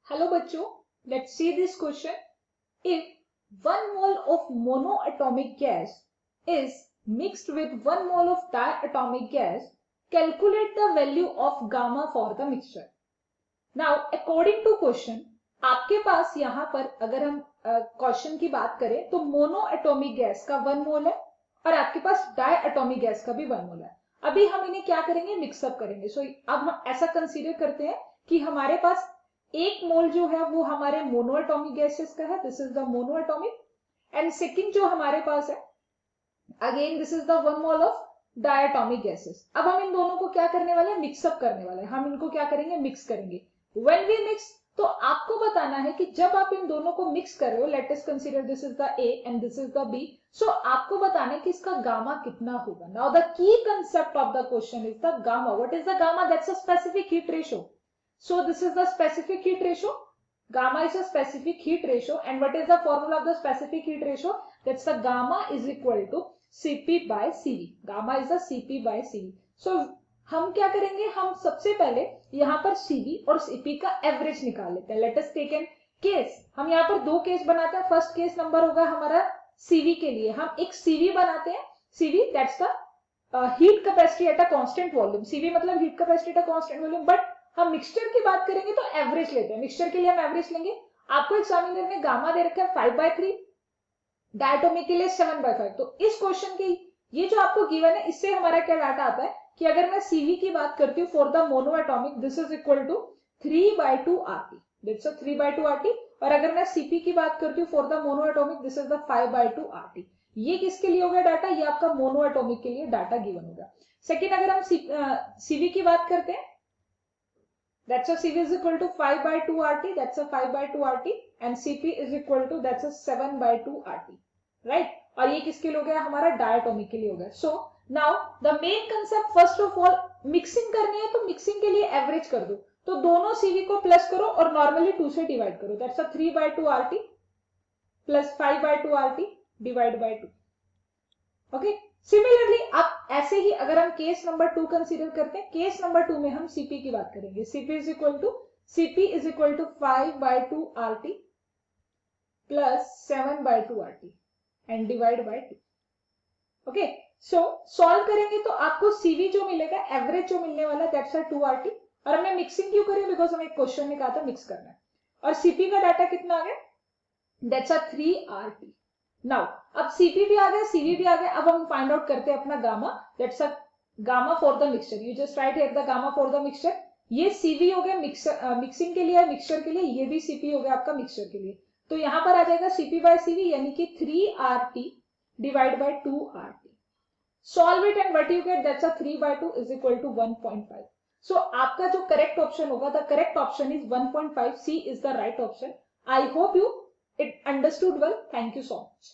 Hello बच्चों, let's see this question. If 1 mole of monoatomic gas is mixed with 1 mole of diatomic gas, calculate the value of gamma for the mixture. Now according to question, आपके पास यहाँ पर अगर हम question की बात करें तो मोनोएटॉमिक गैस का 1 मोल है और आपके पास डायएटॉमिक गैस का भी 1 मोल है. अभी हम इन्हें क्या करेंगे, मिक्सअप करेंगे. सो अब हम ऐसा कंसीडर करते हैं कि हमारे पास एक मोल जो है वो हमारे मोनोएटॉमिक गैसेस का है. This is the monoatomic. And second जो हमारे पास है, again this is the 1 mole of diatomic gases. अब हम इन दोनों को क्या करने वाले हैं, मिक्सअप करने वाले हैं. हम इनको क्या करेंगे, मिक्स करेंगे. व्हेन वी मिक्स, तो आपको बताना है कि जब आप इन दोनों को मिक्स कर रहे हो, let us consider this is the A and this is the B. So आपको बताना है कि इसका गामा कितना होगा. Now the key concept of the question is the gamma. What is the gamma? That's a specific heat ratio. So this is the specific heat ratio. Gamma is a specific heat ratio. And what is the formula of the specific heat ratio? That's the gamma is equal to Cp by Cv. Gamma is the Cp by Cv. So हम क्या करेंगे, हम सबसे पहले यहाँ पर Cv और Cp का एवरेज निकाल लेते हैं. Let us take an case. हम यहाँ पर दो केस बनाते हैं. फर्स्ट केस नंबर होगा हमारा Cv के लिए. हम एक Cv बनाते हैं. Cv that's the heat capacity at a constant volume. Cv मतलब heat capacity at a constant volume. But हम मिक्सचर की बात करेंगे तो एवरेज लेते हैं. मिक्सचर के लिए हम एवरेज लेंगे. आपको एग्जामिनर ने गामा दे रखा है 5/3, डायटोमिक के लिए 7/5. तो इस क्वेश्चन की ये जो आपको गिवन है, इससे हमारा क्या डाटा आता है कि अगर मैं सीवी की बात करती हूँ for the monoatomic, this is equal to 3/2 RT. This is 3/2 RT. और अगर मैं सीपी की बात करती हूँ for the monoatomic, this is the 5/2 RT. ये किसके लिए होगा डाटा? ये आपका मोनोएटॉमिक के लिए डाटा गिवन होगा. सेकेंड, अगर हम सीवी की बात करते हैं, that's a Cv is equal to 5/2 RT. That's a 5/2 RT. And Cp is equal to that's a 7/2 RT. Right? और ये किसके लिए हो गया? हमारा डायटोमिक के लिए हो गया. So now the main concept, first of all, mixing करनी है तो मिक्सिंग के लिए एवरेज कर दो. तो दोनों Cv को प्लस करो और नॉर्मली 2 से डिवाइड करो. That's a 3/2 RT plus 5/2 RT divide by 2. Okay. Similarly आप ऐसे ही अगर हम केस नंबर 2 कंसीडर करते हैं, केस नंबर 2 में हम सीपी की बात करेंगे. CP is equal to 5/2 RT plus 7/2 RT and divide by 2. Okay. So solve करेंगे तो आपको सीवी जो मिलेगा, एवरेज जो मिलने वाला, दैट्स 2 RT. और हमने मिक्सिंग क्यों करी? बिकॉज हमें एक क्वेश्चन में कहा था मिक्स करना है. और सीपी का डाटा कितना आ गया? That's 3 RT. नाउ अब सीपी भी आ गया, सीवी भी आ गया. अब हम फाइंड आउट करते हैं अपना gamma. That's a gamma for the mixture. You just right here the gamma for the mixture. ये सीवी हो गया मिक्सिंग के लिए, मिक्सचर के लिए. ये भी सीपी हो गया आपका मिक्सचर के लिए. तो यहां पर आ जाएगा सीपी बाय सीवी यानी कि 3 RT divide by 2 RT. Solve it and what you get, that's a 3/2 is equal to 1.5. So आपका जो करेक्ट ऑप्शन होगा, the correct option is 1.5. C is the right option. I hope you it understood well. Thank you so much.